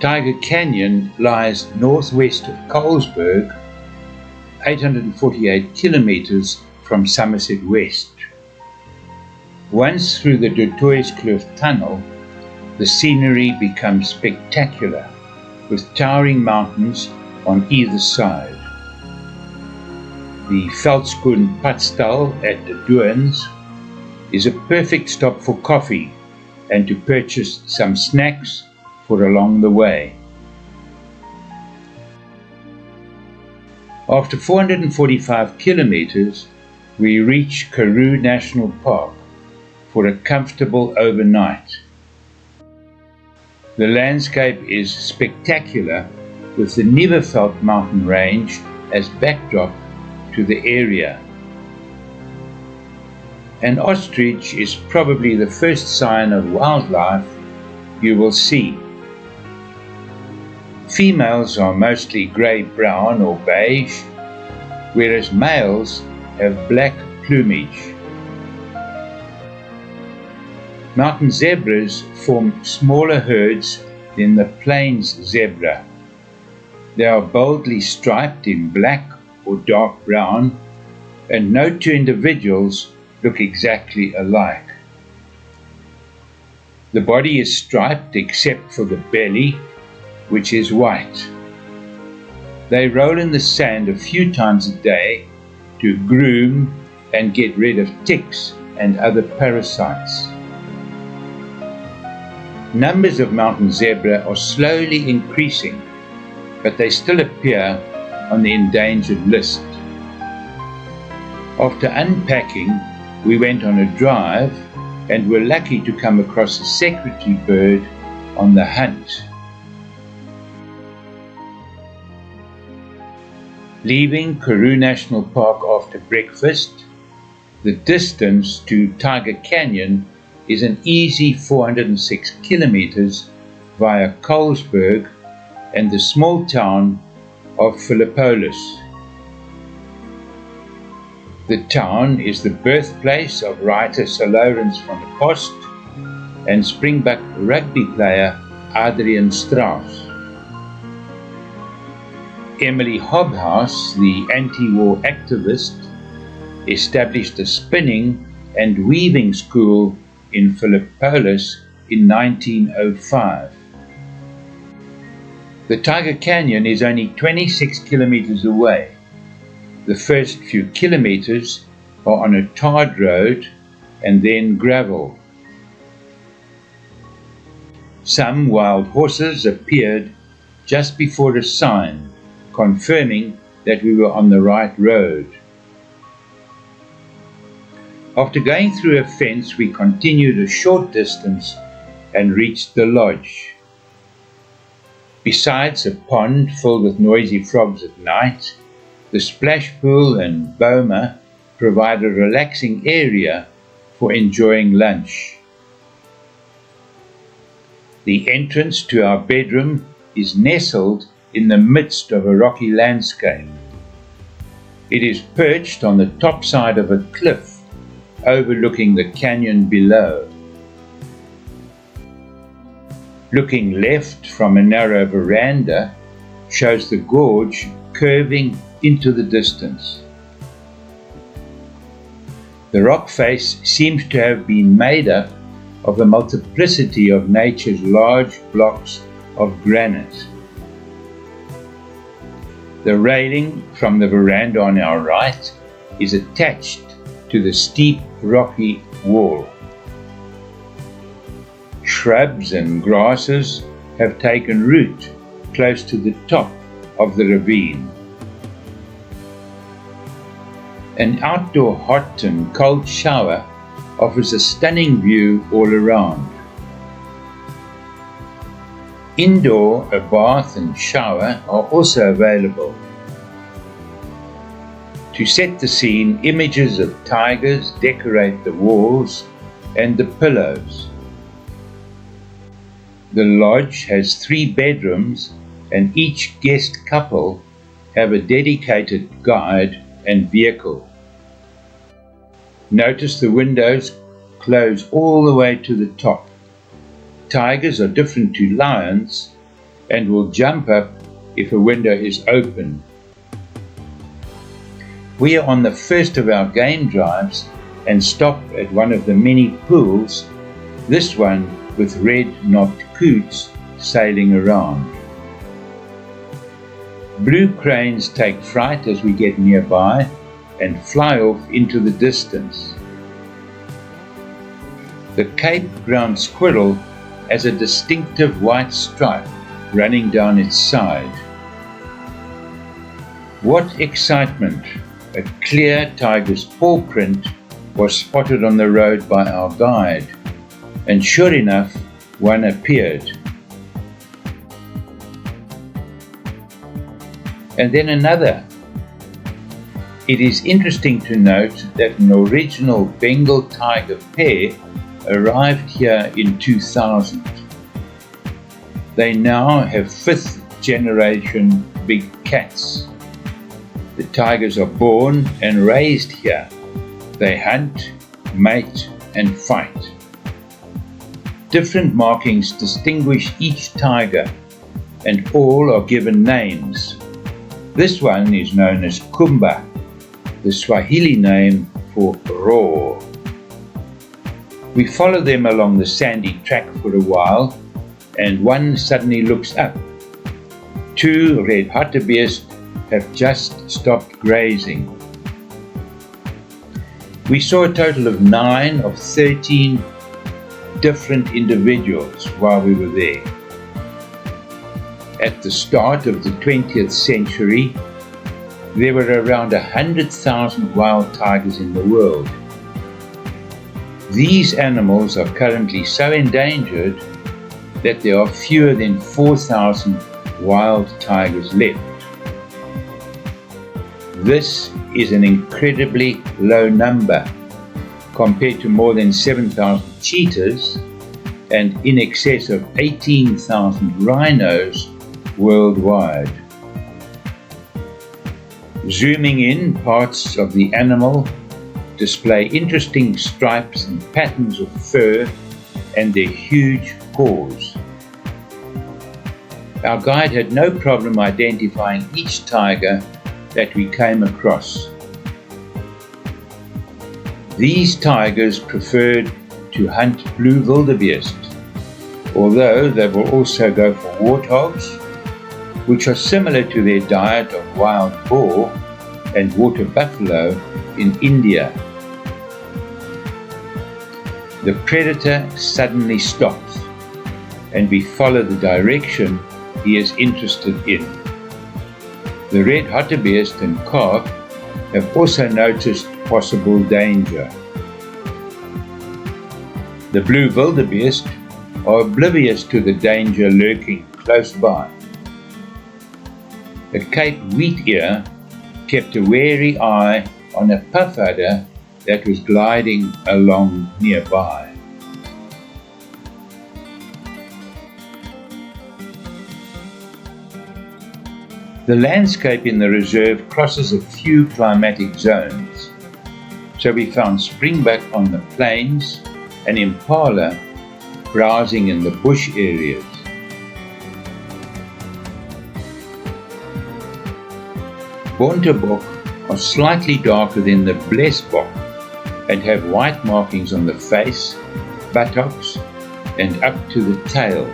Tiger Canyon lies northwest of Colesberg, 848 kilometers from Somerset West. Once through the Cliff Tunnel, the scenery becomes spectacular, with towering mountains on either side. The Veldskoen Padstal at the Doorns is a perfect stop for coffee and to purchase some snacks for along the way. After 445 kilometers, we reach Karoo National Park for a comfortable overnight. The landscape is spectacular, with the Nieuweveld mountain range as backdrop to the area. An ostrich is probably the first sign of wildlife you will see. Females are mostly grey-brown or beige, whereas males have black plumage. Mountain zebras form smaller herds than the plains zebra. They are boldly striped in black or dark brown, and no two individuals look exactly alike. The body is striped except for the belly, which is white. They roll in the sand a few times a day to groom and get rid of ticks and other parasites. Numbers of mountain zebra are slowly increasing, but they still appear on the endangered list. After unpacking, we went on a drive and were lucky to come across a secretary bird on the hunt. Leaving Karoo National Park after breakfast, the distance to Tiger Canyon is an easy 406 kilometers via Colesberg and the small town of Philippolis. The town is the birthplace of writer Sir Lawrence van der Post and Springbok rugby player Adrian Strauss. Emily Hobhouse, the anti-war activist, established a spinning and weaving school in Philippolis in 1905. The Tiger Canyon is only 26 kilometers away. The first few kilometers are on a tarred road and then gravel. Some wild horses appeared just before a sign confirming that we were on the right road. After going through a fence, we continued a short distance and reached the lodge. Besides a pond filled with noisy frogs at night, the splash pool and boma provide a relaxing area for enjoying lunch. The entrance to our bedroom is nestled in the midst of a rocky landscape. It is perched on the top side of a cliff overlooking the canyon below. Looking left from a narrow veranda shows the gorge curving into the distance. The rock face seems to have been made up of a multiplicity of nature's large blocks of granite. The railing from the veranda on our right is attached to the steep rocky wall. Shrubs and grasses have taken root close to the top of the ravine. An outdoor hot and cold shower offers a stunning view all around. Indoor, a bath and shower are also available. To set the scene, images of tigers decorate the walls and the pillows. The lodge has 3 bedrooms, and each guest couple have a dedicated guide and vehicle. Notice the windows close all the way to the top. Tigers are different to lions, and will jump up if a window is open. We are on the first of our game drives and stop at one of the many pools, this one with red-knobbed coots sailing around. Blue cranes take fright as we get nearby and fly off into the distance. The Cape ground squirrel has a distinctive white stripe running down its side. What excitement! A clear tiger's paw print was spotted on the road by our guide, and sure enough, one appeared. And then another. It is interesting to note that an original Bengal tiger pair arrived here in 2000. They now have fifth generation big cats. The tigers are born and raised here. They hunt, mate, and fight. Different markings distinguish each tiger, and all are given names. This one is known as Kumba, the Swahili name for roar. We follow them along the sandy track for a while, and one suddenly looks up. Two red hartebeest have just stopped grazing. We saw a total of 9 of 13 different individuals while we were there. At the start of the 20th century, there were around 100,000 wild tigers in the world. These animals are currently so endangered that there are fewer than 4,000 wild tigers left. This is an incredibly low number compared to more than 7,000 cheetahs and in excess of 18,000 rhinos worldwide. Zooming in, parts of the animal display interesting stripes and patterns of fur and their huge paws. Our guide had no problem identifying each tiger that we came across. These tigers preferred to hunt blue wildebeest, although they will also go for warthogs, which are similar to their diet of wild boar and water buffalo in India. The predator suddenly stops, and we follow the direction he is interested in. The red hartebeest and calf have also noticed possible danger. The blue wildebeest are oblivious to the danger lurking close by. The Cape wheat ear kept a wary eye on a puff adder that was gliding along nearby. The landscape in the reserve crosses a few climatic zones, so we found springbuck on the plains and impala browsing in the bush areas. Bontebok are slightly darker than the blesbok and have white markings on the face, buttocks, and up to the tail.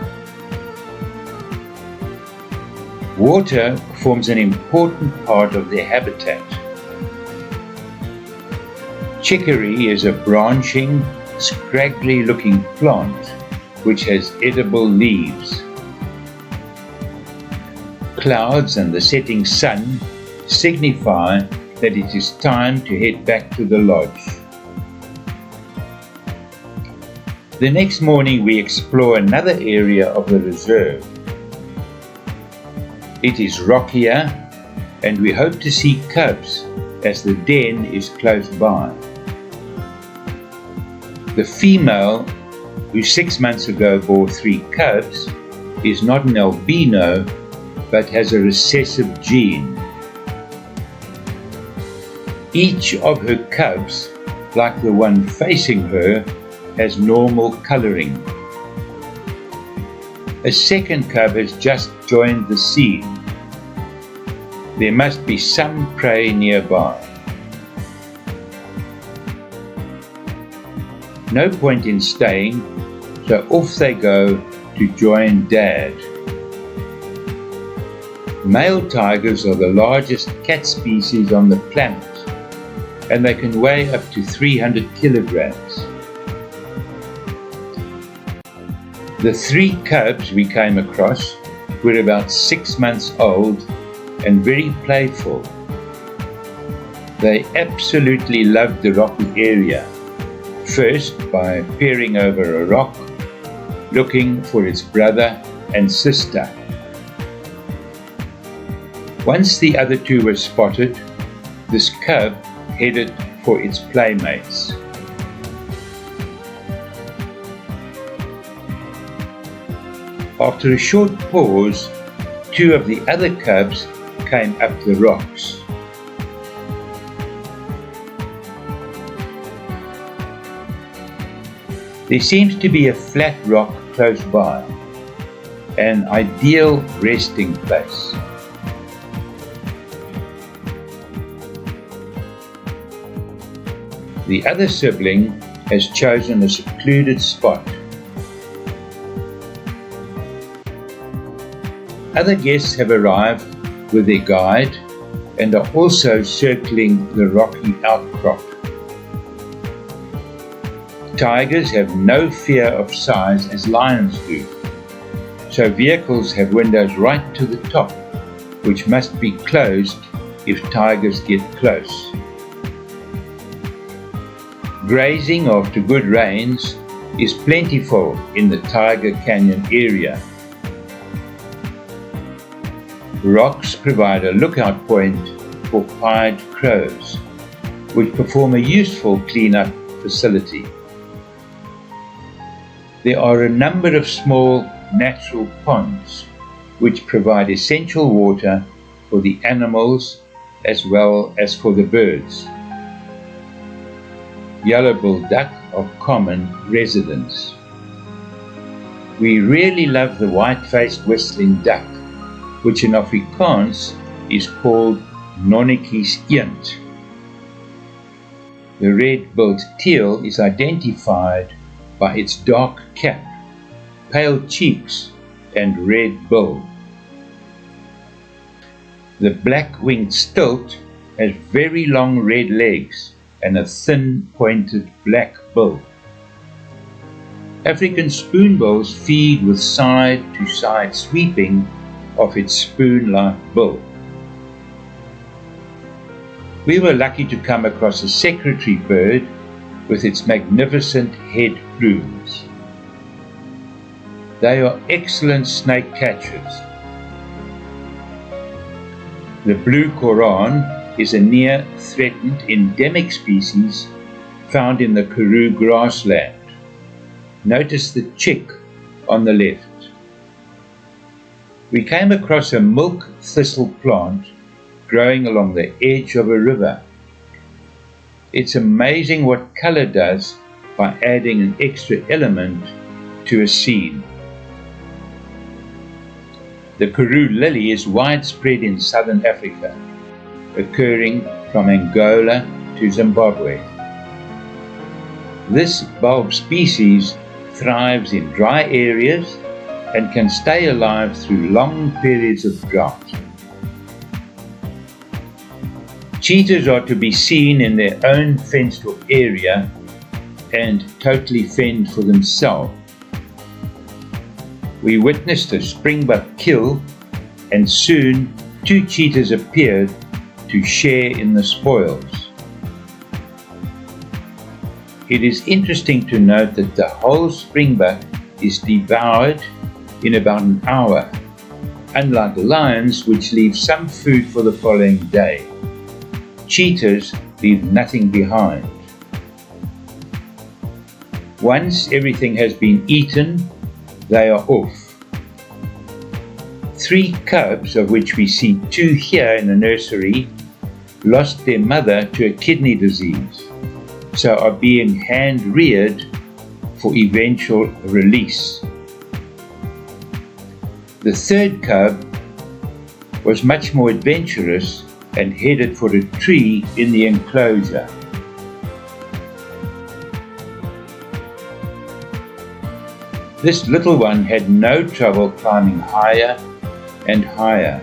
Water forms an important part of their habitat. Chicory is a branching, scraggly-looking plant which has edible leaves. Clouds and the setting sun signify that it is time to head back to the lodge. The next morning we explore another area of the reserve. It is rockier, and we hope to see cubs as the den is close by. The female, who 6 months ago bore 3 cubs, is not an albino but has a recessive gene. Each of her cubs, like the one facing her, has normal coloring. A second cub has just joined the scene. There must be some prey nearby. No point in staying, so off they go to join Dad. Male tigers are the largest cat species on the planet, and they can weigh up to 300 kilograms. The 3 cubs we came across were about 6 months old and very playful. They absolutely loved the rocky area, first by peering over a rock, looking for its brother and sister. Once the other 2 were spotted, this cub headed for its playmates. After a short pause, 2 of the other cubs came up the rocks. There seems to be a flat rock close by, an ideal resting place. The other sibling has chosen a secluded spot. Other guests have arrived with their guide and are also circling the rocky outcrop. Tigers have no fear of size as lions do, so vehicles have windows right to the top, which must be closed if tigers get close. Grazing after good rains is plentiful in the Tiger Canyon area. Rocks provide a lookout point for pied crows, which perform a useful cleanup facility. There are a number of small natural ponds, which provide essential water for the animals as well as for the birds. Yellow-billed duck are common residents. We really love the white-faced whistling duck, which in Afrikaans is called nonnetjies eend. The red-billed teal is identified by its dark cap, pale cheeks, and red bill. The black-winged stilt has very long red legs and a thin, pointed black bill. African spoonbills feed with side-to-side sweeping of its spoon-like bill. We were lucky to come across a secretary bird with its magnificent head plumes. They are excellent snake catchers. The blue coran is a near-threatened endemic species found in the Karoo grassland. Notice the chick on the left. We came across a milk thistle plant growing along the edge of a river. It's amazing what color does by adding an extra element to a scene. The Karoo lily is widespread in southern Africa, occurring from Angola to Zimbabwe. This bulb species thrives in dry areas and can stay alive through long periods of drought. Cheetahs are to be seen in their own fenced-off area and totally fend for themselves. We witnessed a springbuck kill, and soon 2 cheetahs appeared to share in the spoils. It is interesting to note that the whole springbuck is devoured in about an hour, unlike lions, which leave some food for the following day. Cheetahs leave nothing behind. Once everything has been eaten, they are off. 3 cubs, of which we see 2 here in the nursery, lost their mother to a kidney disease, so are being hand-reared for eventual release. The third cub was much more adventurous and headed for a tree in the enclosure. This little one had no trouble climbing higher and higher,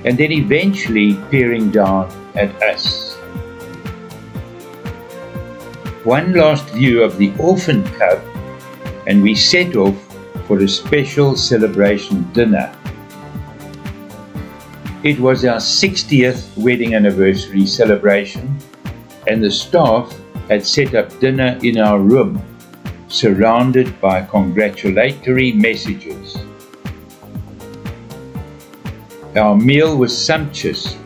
and then eventually peering down at us. One last view of the orphan cub, and we set off for a special celebration dinner. It was our 60th wedding anniversary celebration, and the staff had set up dinner in our room, surrounded by congratulatory messages. Our meal was sumptuous,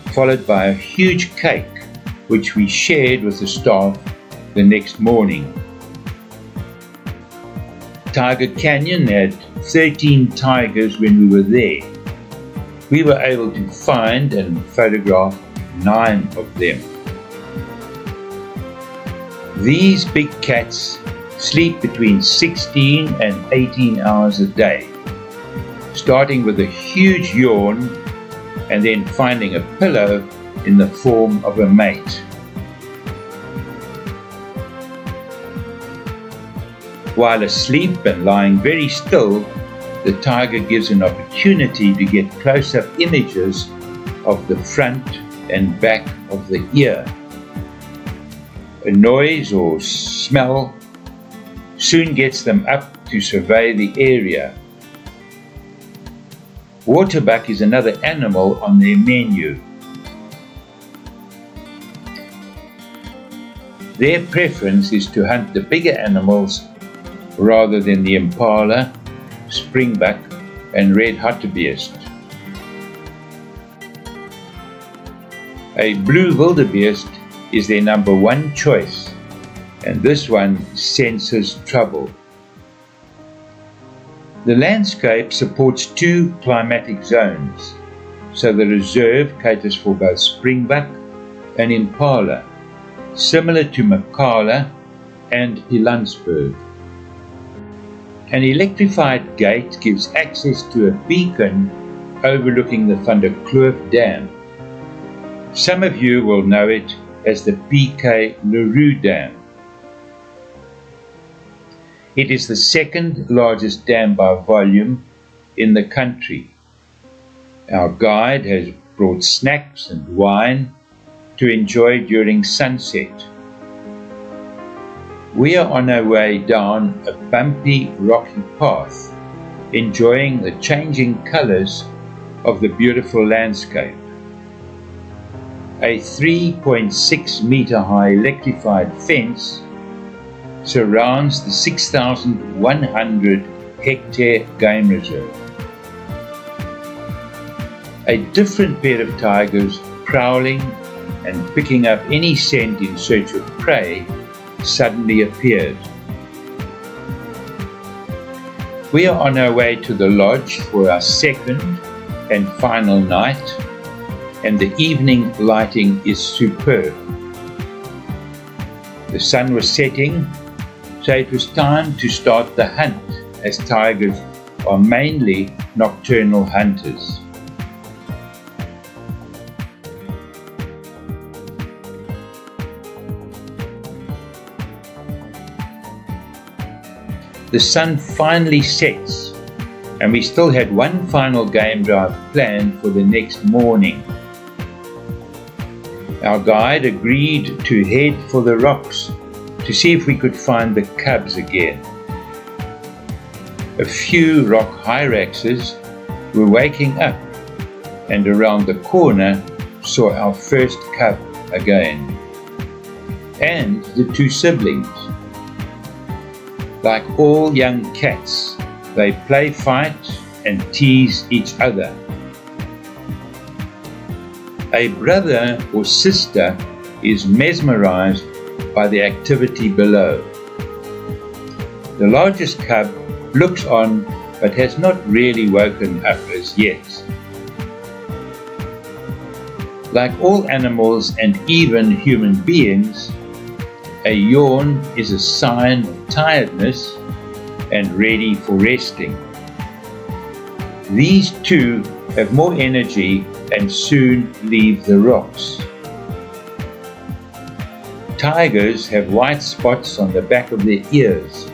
followed by a huge cake, which we shared with the staff the next morning. Tiger Canyon had 13 tigers when we were there. We were able to find and photograph 9 of them. These big cats sleep between 16 and 18 hours a day, starting with a huge yawn and then finding a pillow in the form of a mate. While asleep and lying very still, the tiger gives an opportunity to get close-up images of the front and back of the ear. A noise or smell soon gets them up to survey the area. Waterbuck is another animal on their menu. Their preference is to hunt the bigger animals rather than the impala, springbuck and red hartebeest. A blue wildebeest is their number one choice, and this one senses trouble. The landscape supports 2 climatic zones, so the reserve caters for both springbuck and impala, similar to Makala and Pilanesberg. An electrified gate gives access to a beacon overlooking the Van der Kloof Dam. Some of you will know it as the P.K. Leroux Dam. It is the second largest dam by volume in the country. Our guide has brought snacks and wine to enjoy during sunset. We are on our way down a bumpy, rocky path, enjoying the changing colors of the beautiful landscape. A 3.6 meter high electrified fence surrounds the 6,100 hectare game reserve. A different pair of tigers prowling and picking up any scent in search of prey suddenly appeared. We are on our way to the lodge for our second and final night, and the evening lighting is superb. The sun was setting, so it was time to start the hunt, as tigers are mainly nocturnal hunters. The sun finally sets, and we still had one final game drive planned for the next morning. Our guide agreed to head for the rocks to see if we could find the cubs again. A few rock hyraxes were waking up, and around the corner saw our first cub again, and the 2 siblings. Like all young cats, they play fight and tease each other. A brother or sister is mesmerized by the activity below. The largest cub looks on but has not really woken up as yet. Like all animals and even human beings, a yawn is a sign of tiredness and ready for resting. These two have more energy and soon leave the rocks. Tigers have white spots on the back of their ears.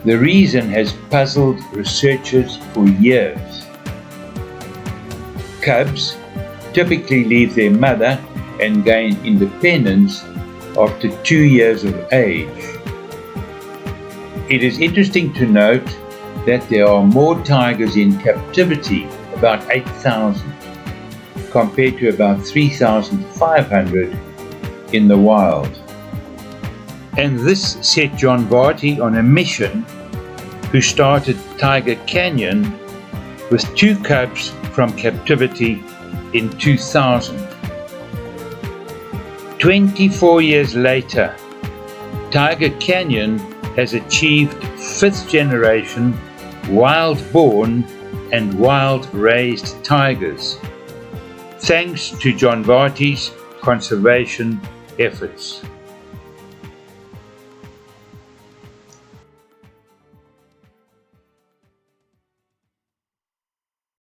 The reason has puzzled researchers for years. Cubs typically leave their mother and gain independence after 2 years of age. It is interesting to note that there are more tigers in captivity, about 8,000, compared to about 3,500 in the wild. And this set John Varty on a mission, who started Tiger Canyon with 2 cubs from captivity in 2000. 24 years later, Tiger Canyon has achieved 5th generation wild-born and wild-raised tigers, thanks to John Varty's conservation efforts.